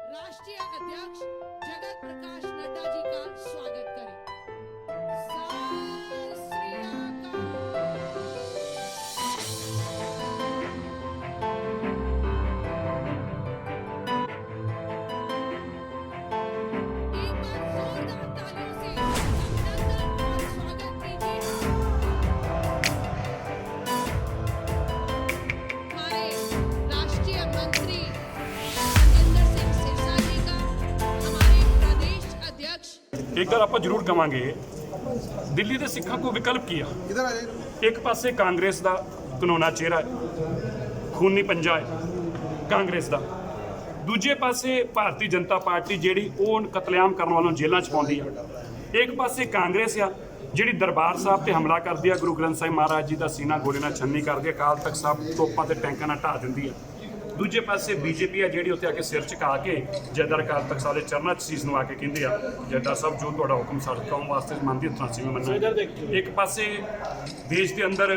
राष्ट्रीय अध्यक्ष जगत प्रकाश नड्डा जी का स्वागत करें। सत श्री अकाल। एक बार जोरदार तालियों से अभिनंदन और स्वागत कीजिए हमारे राष्ट्रीय मंत्री एक गल ਆਪਾਂ ਜ਼ਰੂਰ ਕਵਾਂਗੇ, ਦਿੱਲੀ ਦੇ ਸਿੱਖਾਂ ਕੋ ਵਿਕਲਪ ਕੀ ਆ। ਇੱਕ ਪਾਸੇ ਕਾਂਗਰਸ ਦਾ ਕਾਨੂੰਨਾ ਚਿਹਰਾ ਹੈ, ਖੂਨੀ ਪੰਜਾ ਹੈ ਕਾਂਗਰਸ ਦਾ, ਦੂਜੇ ਪਾਸੇ ਭਾਰਤੀ ਜਨਤਾ ਪਾਰਟੀ ਜਿਹੜੀ ਉਹ ਕਤਲੇਆਮ ਕਰਨ ਵਾਲੋਂ ਜੇਲ੍ਹਾਂ 'ਚ ਪਾਉਂਦੀ ਆ। ਇੱਕ ਪਾਸੇ ਕਾਂਗਰਸ ਆ ਜਿਹੜੀ ਦਰਬਾਰ ਸਾਹਿਬ ਤੇ ਹਮਲਾ ਕਰਦੀ ਆ, ਗੁਰੂ ਗ੍ਰੰਥ ਸਾਹਿਬ ਮਹਾਰਾਜ ਜੀ ਦਾ ਸੀਨਾ ਗੋਲੀ ਨਾਲ ਛੰਨੀ ਕਰਦੀ ਆ, ਅਕਾਲ ਤਖਤ ਸਾਹਿਬ ਤੋਪਾਂ ਤੇ ਟੈਂਕਾਂ ਨਾਲ ਢਾਹ ਦਿੰਦੀ ਆ। ਦੂਜੇ ਪਾਸੇ ਬੀਜੇਪੀ ਆ ਜਿਹੜੀ ਉੱਥੇ ਆ ਕੇ ਸਿਰ ਝੁਕਾ ਕੇ ਜੈਦਾਰ ਅਕਾਲ ਤਖਤ ਸਾਹਿਬ ਦੇ ਚਰਨਾਂ 'ਚ ਸੀਸ ਨਵਾ ਕੇ ਕਹਿੰਦੇ ਆ, ਜੈਦਾਰ ਸਾਹਿਬ ਜੋ ਤੁਹਾਡਾ ਹੁਕਮ ਸਾਡੀ ਕੌਮ ਵਾਸਤੇ ਮੰਨਦੀ ਹੱਥਾਂ ਸੀ ਮੰਨਣਾ। ਇੱਕ ਪਾਸੇ ਦੇਸ਼ ਦੇ ਅੰਦਰ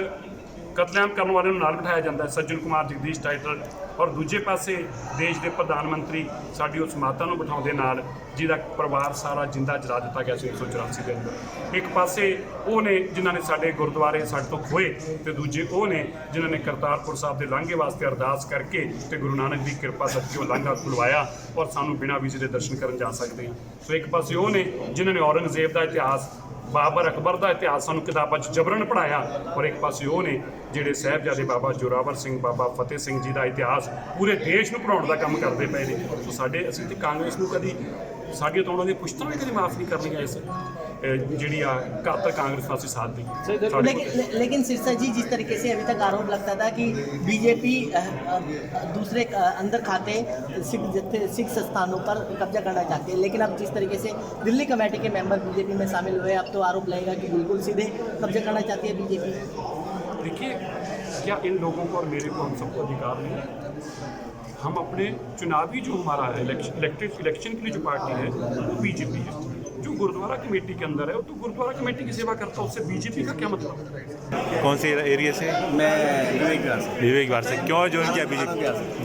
ਕਤਲੇਆਮ ਕਰਨ ਵਾਲਿਆਂ ਨੂੰ ਨਾਲ ਬਿਠਾਇਆ ਜਾਂਦਾ ਹੈ, ਸੱਜਣ ਕੁਮਾਰ ਜਗਦੀਸ਼ ਟਾਈਟਲ, ਔਰ ਦੂਜੇ ਪਾਸੇ ਦੇਸ਼ ਦੇ ਪ੍ਰਧਾਨ ਮੰਤਰੀ ਸਾਡੀ ਉਸ ਮਾਤਾ ਨੂੰ ਬਿਠਾਉਂਦੇ ਨਾਲ ਜਿਹਦਾ ਪਰਿਵਾਰ ਸਾਰਾ ਜਿੰਦਾ ਜਲਾ ਦਿੱਤਾ ਗਿਆ ਸੀ 1984 ਦੇ ਅੰਦਰ। ਇੱਕ ਪਾਸੇ ਉਹ ਨੇ ਜਿਨ੍ਹਾਂ ਨੇ ਸਾਡੇ ਗੁਰਦੁਆਰੇ ਸਾਡੇ ਤੋਂ ਖੋਏ, ਤੇ ਦੂਜੇ ਉਹ ਨੇ ਜਿਨ੍ਹਾਂ ਨੇ ਕਰਤਾਰਪੁਰ ਸਾਹਿਬ ਦੇ ਲਾਂਘੇ ਵਾਸਤੇ ਅਰਦਾਸ ਕਰਕੇ ਤੇ ਗੁਰੂ ਨਾਨਕ ਦੀ ਕਿਰਪਾ ਸਦਕੇ ਉਹ ਲਾਂਘਾ ਖੁਲਵਾਇਆ ਔਰ ਸਾਨੂੰ ਬਿਨਾਂ ਵੀਜ਼ੇ ਦੇ ਦਰਸ਼ਨ ਕਰਨ ਜਾ ਸਕਦੇ ਹਾਂ। ਸੋ ਇੱਕ ਪਾਸੇ ਉਹ ਨੇ ਜਿਨ੍ਹਾਂ ਨੇ ਔਰੰਗਜ਼ੇਬ ਦਾ ਇਤਿਹਾਸ, ਬਾਬਰ ਅਕਬਰ ਦਾ ਇਤਿਹਾਸ ਸਾਨੂੰ ਕਿਤਾਬਾਂ 'ਚ ਜਬਰਨ ਪੜ੍ਹਾਇਆ, ਔਰ ਇੱਕ ਪਾਸੇ ਉਹ ਨੇ ਜਿਹੜੇ ਸਾਹਿਬਜ਼ਾਦੇ ਬਾਬਾ ਜ਼ੋਰਾਵਰ ਸਿੰਘ, ਬਾਬਾ ਫਤਿਹ ਸਿੰਘ ਜੀ ਦਾ ਇਤਿਹਾਸ ਪੂਰੇ ਦੇਸ਼ ਨੂੰ ਪੜ੍ਹਾਉਣ ਦਾ ਕੰਮ ਕਰਦੇ ਪਏ ਨੇ। ਸੋ ਅਸੀਂ ਤੇ ਕਾਂਗਰਸ ਨੂੰ ਕਦੀ ਸਾਡੀਆਂ ਤੋਂ ਉਹਨਾਂ ਦੀਆਂ ਪੁਸ਼ਤਾਂ ਵੀ ਕਦੀ ਮਾਫ ਨਹੀਂ ਕਰਨੀਆਂ ਇਸ ਜਿਹੜੀ ਆ ਘਾਤਕ ਕਾंग्रेस का साथ दी। लेकिन सिरसा जी, जिस तरीके से अभी तक आरोप लगता था कि बीजेपी दूसरे अंदर खाते सिख स्थानों पर कब्जा करना चाहती है, लेकिन अब जिस तरीके से दिल्ली कमेटी के मेंबर बीजेपी में शामिल हुए, अब तो आरोप लगेगा कि बिल्कुल सीधे कब्जा करना चाहती है बीजेपी। देखिए, क्या इन लोगों को और मेरे को हम सबको अधिकार नहीं है? हम अपने चुनावी जो हमारा इलेक्शन के लिए जो पार्टी है वो बीजेपी है। जो गुरुद्वारा कमेटी के अंदर है वो तो गुरुद्वारा कमेटी की सेवा करता है, उससे बीजेपी का क्या मतलब? कौन से एरिया से? मैं विवेक विहार से। क्यों ज्वाइन किया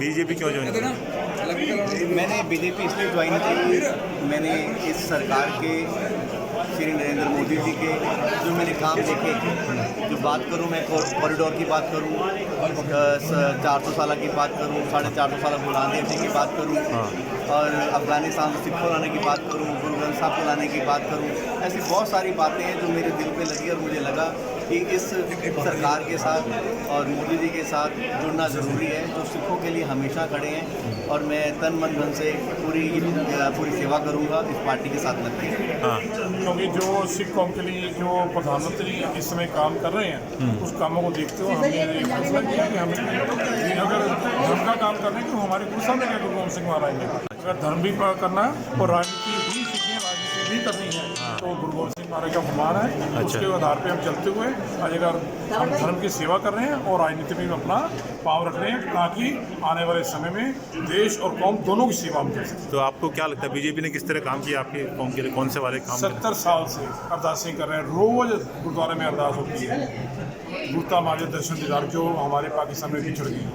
बीजेपी क्यों ज्वाइन किया? मैंने बीजेपी इसलिए ज्वाइन की, मैंने इस सरकार के श्री नरेंद्र मोदी जी के जो मैंने काम देखे, जो बात करूं मैं कॉरिडोर की बात करूं, 400 साल की बात करूं, 450 साल गुलाम देव जी की बात करूं, और अफगानिस्तान से सिखों लाने की बात करूं, गुरु ग्रंथ साहब को लाने की बात करूं, ऐसी बहुत सारी बातें हैं जो मेरे दिल पे लगी और मुझे लगा कि इस सरकार के साथ और मोदी जी के साथ जुड़ना ज़रूरी है, जो सिखों के लिए हमेशा खड़े हैं, और मैं तन मन धन से पूरी सेवा करूंगा इस पार्टी के साथ लग के। क्योंकि जो सिख कौम के लिए जो प्रधानमंत्री इस समय काम कर रहे हैं, उस कामों को देखते हुए हमने ये फैसला किया कि हमें अगर धर्म का काम करना है तो हमारे गुरु साहब ने क्या, गुरु गोबिंद सिंह महाराज ने, अगर धर्म भी करना है और राजनीति भी सीखनी है, राजनीति भी करनी है, तो गुरु गोबिंद सिंह महाराज का फरमान है, उसके आधार पर हम चलते हुए अगर हम धर्म की सेवा कर रहे हैं और राजनीति में अपना पाँव रख रहे हैं, ताकि आने वाले समय में देश और कौम दोनों की सेवा हम कर सकें। तो आपको क्या लगता है बीजेपी ने किस तरह काम किया आपकी कौम के लिए? कौन से वाले काम? 70 साल से अरदासें कर रहे हैं, रोज गुरुद्वारे में अरदास होती है, गुरुता मार्ग दर्शन दीदार जो हमारे पाकिस्तान में बिछड़ गई,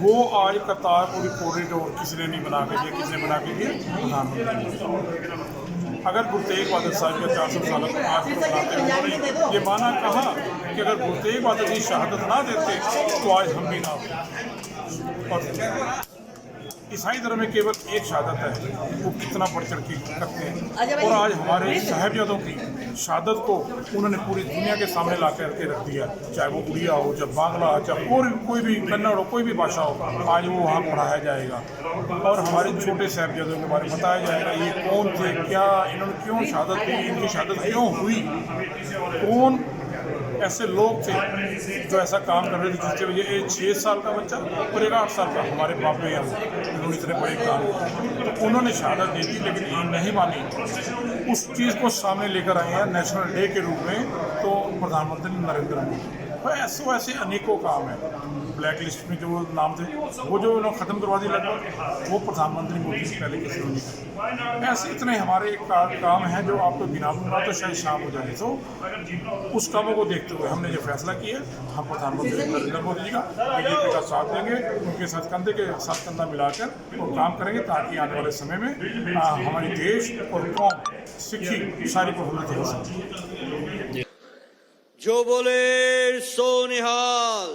वो आज करतारपुर कॉरिडोर किसी ने नहीं बना के दिया, किसने बना के दिया? प्रधानमंत्री। अगर गुरु तेग बहादुर साहब के 400 साल को आज बनाते उन्होंने ये माना कहा कि अगर गुरु तेग बहादुर जी शहादत ना देते तो आज हम भी ना होते। और ईसाई धर्म में केवल एक शहादत है, वो कितना बढ़ चढ़ के करते हैं, और आज हमारे साहिबजादों की शहादत को उन्होंने पूरी दुनिया के सामने ला करके रख दिया, चाहे वो उड़िया हो, चाहे बांग्ला, चाहे कोई भी कन्नड़ हो, कोई भी भाषा हो, आज वो वहाँ पढ़ाया जाएगा, और हमारे छोटे साहिबजादों के बारे में बताया जाएगा, ये कौन थे, क्या इन्होंने क्यों शहादत दी, इनकी शहादत क्यों हुई, कौन ऐसे लोग थे जो ऐसा काम कर रहे थे, जिसके वजह 6 साल का बच्चा और 8 साल का हमारे बाप हैं, उन्होंने इतने बड़े काम किए, तो उन्होंने शहादत दी थी, लेकिन ये नहीं मानी, उस चीज़ को सामने लेकर आए हैं नेशनल डे के रूप में, तो प्रधानमंत्री नरेंद्र मोदी। तो ऐसे अनेकों काम हैं। ब्लैक लिस्ट में जो नाम थे वो जो उन्होंने ख़त्म करवा दी लगभग, वो प्रधानमंत्री मोदी से पहले किसी ने नहीं किया। ऐसे इतने हमारे काम हैं जो आपको गिना दूंगा तो शायद शाम हो जाए। तो उस कामों को देखते हुए हमने जो फैसला किया, हम प्रधानमंत्री नरेंद्र मोदी जी का बीजेपी का साथ देंगे, उनके साथ कंधे के साथ कंधा मिलाकर और काम करेंगे ताकि आने वाले समय में हमारी देश और कौम सिक्खी सारी प्रफुल्लित हो सके। जो बोले सो निहाल,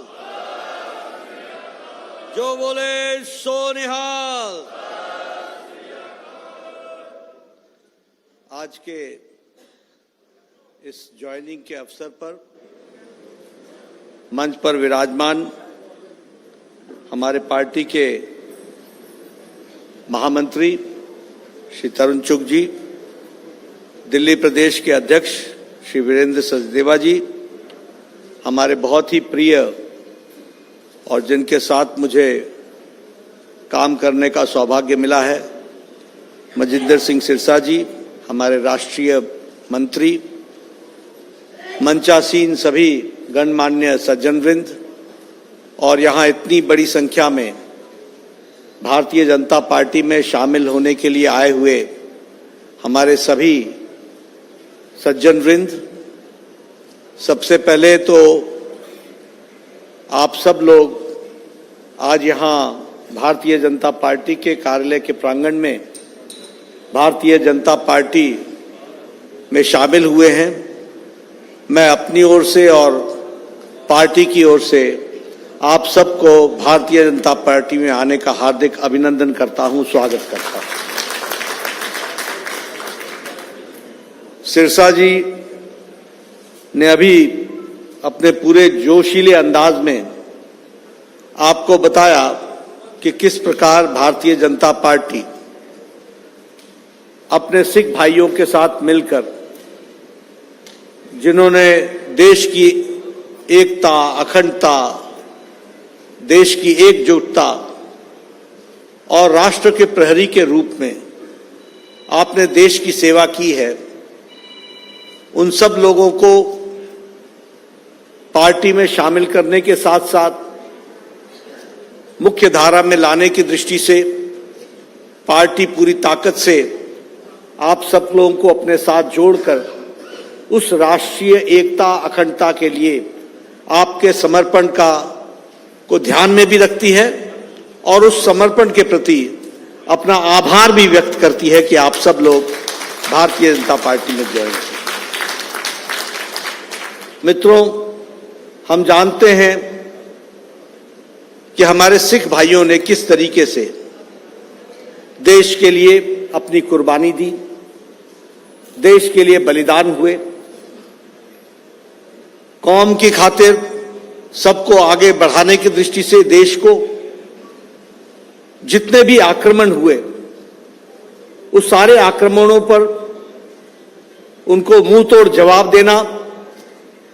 जो बोले सो निहाल। आज के इस ज्वाइनिंग के अवसर पर मंच पर विराजमान हमारे पार्टी के महामंत्री श्री तरुण चुग जी, दिल्ली प्रदेश के अध्यक्ष श्री वीरेंद्र सचदेवा जी, हमारे बहुत ही प्रिय और जिनके साथ मुझे काम करने का सौभाग्य मिला है, मजिंदर सिंह सिरसा जी, हमारे राष्ट्रीय मंत्री, मंचासीन सभी गणमान्य सज्जनवृंद और यहाँ इतनी बड़ी संख्या में भारतीय जनता पार्टी में शामिल होने के लिए आए हुए हमारे सभी सज्जनवृंद। सबसे पहले तो आप सब लोग आज यहाँ भारतीय जनता पार्टी के कार्यालय के प्रांगण में भारतीय जनता पार्टी में शामिल हुए हैं। मैं अपनी ओर से और पार्टी की ओर से आप सबको भारतीय जनता पार्टी में आने का हार्दिक अभिनंदन करता हूं, स्वागत करता हूं। सिरसा जी ने अभी अपने पूरे जोशीले अंदाज में आपको बताया कि किस प्रकार भारतीय जनता पार्टी अपने सिख भाइयों के साथ मिलकर, जिन्होंने देश की एकता, अखंडता, देश की एकजुटता और राष्ट्र के प्रहरी के रूप में आपने देश की सेवा की है, उन सब लोगों को पार्टी में शामिल करने के साथ साथ मुख्य धारा में लाने की दृष्टि से पार्टी पूरी ताकत से आप सब लोगों को अपने साथ जोड़कर उस राष्ट्रीय एकता, अखंडता के लिए आपके समर्पण को ध्यान में भी रखती है और उस समर्पण के प्रति अपना आभार भी व्यक्त करती है कि आप सब लोग भारतीय जनता पार्टी में ज्वाइन हैं। मित्रों, हम जानते हैं कि हमारे सिख भाइयों ने किस तरीके से देश के लिए अपनी कुर्बानी दी, देश के लिए बलिदान हुए, कौम की खातिर सबको आगे बढ़ाने की दृष्टि से देश को जितने भी आक्रमण हुए उस सारे आक्रमणों पर उनको मुंह तोड़ जवाब देना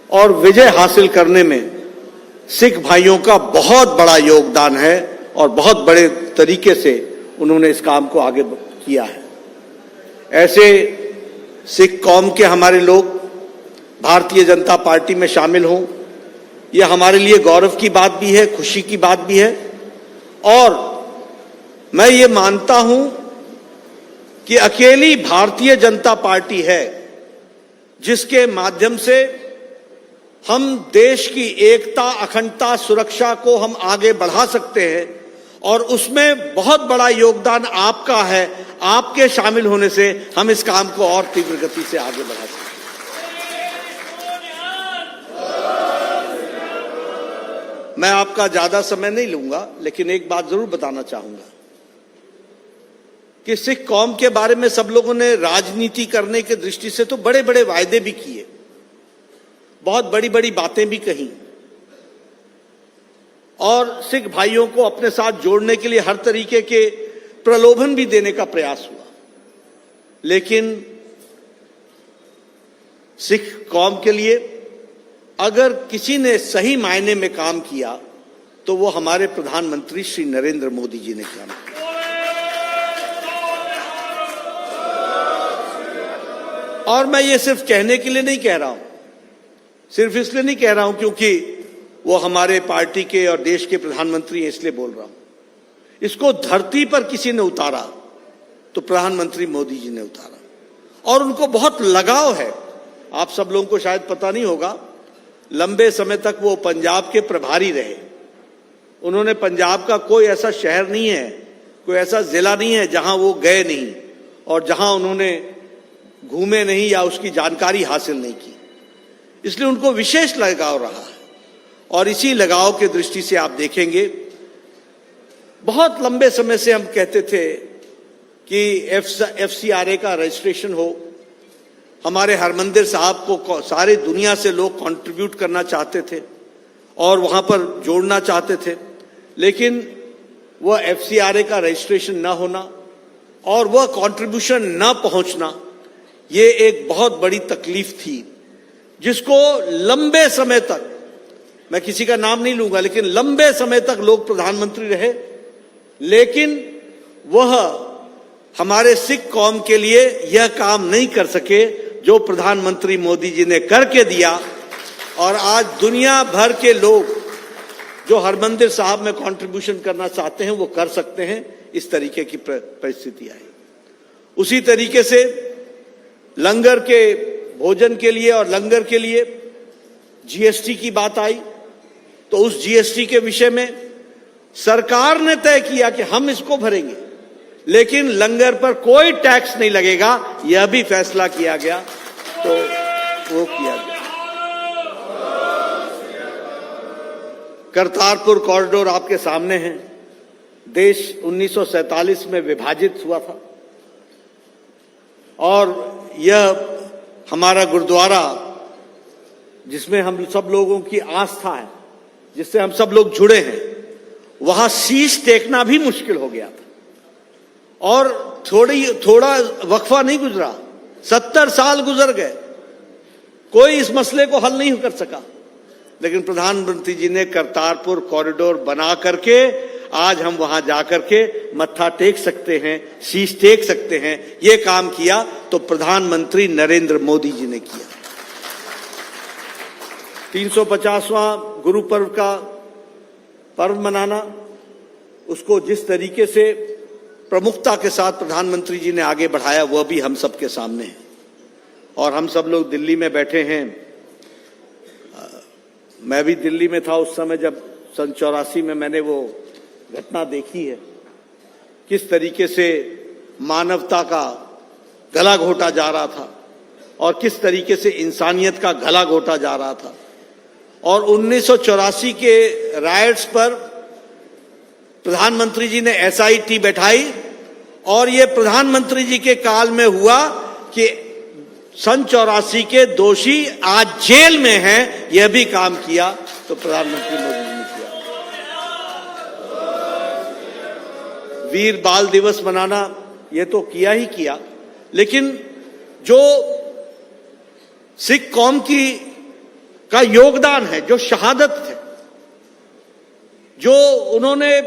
और विजय हासिल करने में सिख भाइयों का बहुत बड़ा योगदान है और बहुत बड़े तरीके से उन्होंने इस काम को आगे किया है। ऐसे सिख कौम के हमारे लोग भारतीय जनता पार्टी में शामिल हों, यह हमारे लिए गौरव की बात भी है, खुशी की बात भी है। और मैं ये मानता हूं कि अकेली भारतीय जनता पार्टी है जिसके माध्यम से हम देश की एकता, अखंडता, सुरक्षा को हम आगे बढ़ा सकते हैं और उसमें बहुत बड़ा योगदान आपका है। आपके शामिल होने से हम इस काम को और तीव्र गति से आगे बढ़ा सकते हैं। मैं आपका ज्यादा समय नहीं लूंगा, लेकिन एक बात जरूर बताना चाहूंगा कि सिख कौम के बारे में सब लोगों ने राजनीति करने की दृष्टि से तो बड़े बड़े वायदे भी किए, बहुत बड़ी बड़ी बातें भी कही और सिख भाइयों को अपने साथ जोड़ने के लिए हर तरीके के प्रलोभन भी देने का प्रयास हुआ। लेकिन सिख कौम के लिए अगर किसी ने सही मायने में काम किया तो वो हमारे प्रधानमंत्री श्री नरेंद्र मोदी जी ने काम किया। और मैं ये सिर्फ कहने के लिए नहीं कह रहा हूं, सिर्फ इसलिए नहीं कह रहा हूं क्योंकि वो हमारे पार्टी के और देश के प्रधानमंत्री हैं, इसलिए बोल रहा हूं। इसको धरती पर किसी ने उतारा तो प्रधानमंत्री मोदी जी ने उतारा, और उनको बहुत लगाव है। आप सब लोगों को शायद पता नहीं होगा, लंबे समय तक वो पंजाब के प्रभारी रहे। उन्होंने पंजाब का कोई ऐसा शहर नहीं है, कोई ऐसा जिला नहीं है जहां वो गए नहीं और जहां उन्होंने घूमे नहीं या उसकी जानकारी हासिल नहीं की। इसलिए उनको विशेष लगाव रहा है, और इसी लगाव के दृष्टि से आप देखेंगे बहुत लंबे समय से हम कहते थे कि FCRA का रजिस्ट्रेशन हो। हमारे हरमंदिर साहब को सारी दुनिया से लोग कंट्रीब्यूट करना चाहते थे और वहां पर जोड़ना चाहते थे, लेकिन वह FCRA का रजिस्ट्रेशन न होना और वह कंट्रीब्यूशन न पहुंचना, ये एक बहुत बड़ी तकलीफ थी, जिसको लंबे समय तक, मैं किसी का नाम नहीं लूंगा, लेकिन लंबे समय तक लोग प्रधानमंत्री रहे, लेकिन वह हमारे सिख कौम के लिए यह काम नहीं कर सके जो प्रधानमंत्री मोदी जी ने करके दिया। और आज दुनिया भर के लोग जो हरमंदिर साहब में कंट्रीब्यूशन करना चाहते हैं वो कर सकते हैं। इस तरीके की परिस्थिति आई। उसी तरीके से लंगर के भोजन के लिए और लंगर के लिए GST की बात आई, तो उस GST के विषय में सरकार ने तय किया कि हम इसको भरेंगे, लेकिन लंगर पर कोई टैक्स नहीं लगेगा, यह भी फैसला किया गया, तो वो किया गया। करतारपुर कॉरिडोर आपके सामने है। देश 1947 में विभाजित हुआ था और यह हमारा गुरुद्वारा, जिसमें हम सब लोगों की आस्था है, जिससे हम सब लोग जुड़े हैं, वहां शीश टेकना भी मुश्किल हो गया था। और थोड़ा वक्फा नहीं गुजरा, 70 साल गुजर गए, कोई इस मसले को हल नहीं कर सका। लेकिन प्रधानमंत्री जी ने करतारपुर कॉरिडोर बना करके आज हम वहां जाकर के मत्था टेक सकते हैं, शीश टेक सकते हैं। ये काम किया तो प्रधानमंत्री नरेंद्र मोदी जी ने किया। 350वां गुरु पर्व का पर्व मनाना, उसको जिस तरीके से प्रमुखता के साथ प्रधानमंत्री जी ने आगे बढ़ाया, वह भी हम सबके सामने है। और हम सब लोग दिल्ली में बैठे हैं। मैं भी दिल्ली में था उस समय जब सन 84 में मैंने वो घटना देखी है, किस तरीके से मानवता का गला घोटा जा रहा था और किस तरीके से इंसानियत का गला घोटा जा रहा था। और 1984 के राइट्स पर प्रधानमंत्री जी ने SIT बैठाई और ये प्रधानमंत्री जी के काल में हुआ कि सन 84 के दोषी आज जेल में हैं। यह भी काम किया तो प्रधानमंत्री मोदी जी ने किया। वीर बाल दिवस मनाना, यह तो किया ही किया, लेकिन जो सिख कौम का योगदान है, जो शहादत है, जो उन्होंने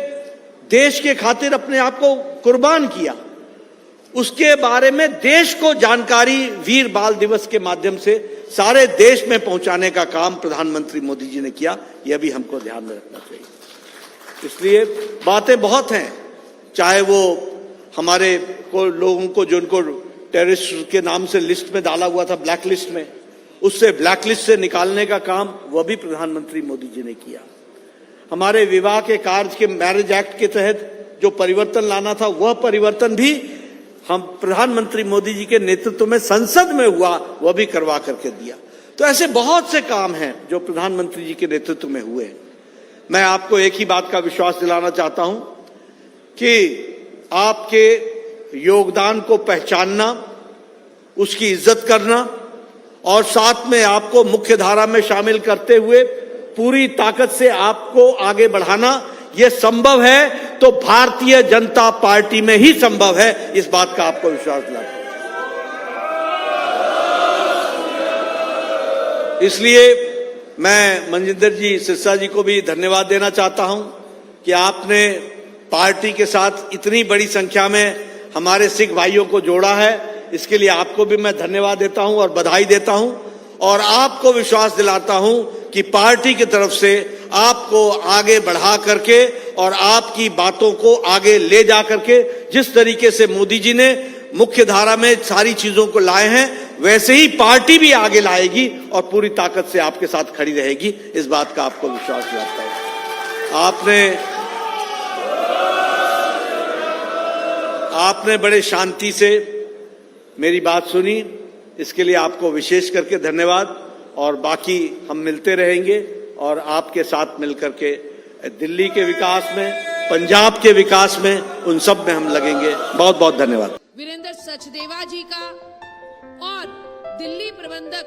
देश के खातिर अपने आप को कुर्बान किया, उसके बारे में देश को जानकारी वीर बाल दिवस के माध्यम से सारे देश में पहुंचाने का काम प्रधानमंत्री मोदी जी ने किया। यह भी हमको ध्यान में रखना चाहिए। इसलिए बातें बहुत हैं, चाहे वो हमारे लोगों को जो उनको टेररिस्ट के नाम से लिस्ट में डाला हुआ था, ब्लैक लिस्ट में, उससे ब्लैक लिस्ट से निकालने का काम वह भी प्रधानमंत्री मोदी जी ने किया। हमारे विवाह के कार्य के मैरिज एक्ट के तहत जो परिवर्तन लाना था, वह परिवर्तन भी हम प्रधानमंत्री मोदी जी के नेतृत्व में संसद में हुआ, वह भी करवा करके दिया। तो ऐसे बहुत से काम हैं जो प्रधानमंत्री जी के नेतृत्व में हुए हैं। मैं आपको एक ही बात का विश्वास दिलाना चाहता हूं कि आपके योगदान को पहचानना, उसकी इज्जत करना और साथ में आपको मुख्य धारा में शामिल करते हुए पूरी ताकत से आपको आगे बढ़ाना, यह संभव है तो भारतीय जनता पार्टी में ही संभव है। इस बात का आपको विश्वास दिलाता हूं। इसलिए मैं मनजिंदर जी सिरसा जी को भी धन्यवाद देना चाहता हूं कि आपने पार्टी के साथ इतनी बड़ी संख्या में हमारे सिख भाइयों को जोड़ा है। इसके लिए आपको भी मैं धन्यवाद देता हूं और बधाई देता हूं, और आपको विश्वास दिलाता हूं कि पार्टी की तरफ से आपको आगे बढ़ा करके और आपकी बातों को आगे ले जा करके जिस तरीके से मोदी जी ने मुख्य धारा में सारी चीजों को लाए हैं, वैसे ही पार्टी भी आगे लाएगी और पूरी ताकत से आपके साथ खड़ी रहेगी। इस बात का आपको विश्वास दिलाता हूं। आपने बड़े शांति से मेरी बात सुनी, इसके लिए आपको विशेष करके धन्यवाद। और बाकी हम मिलते रहेंगे और आपके साथ मिलकर के दिल्ली के विकास में, पंजाब के विकास में, उन सब में हम लगेंगे। बहुत बहुत धन्यवाद। वीरेंद्र सचदेवा जी का और दिल्ली प्रबंधक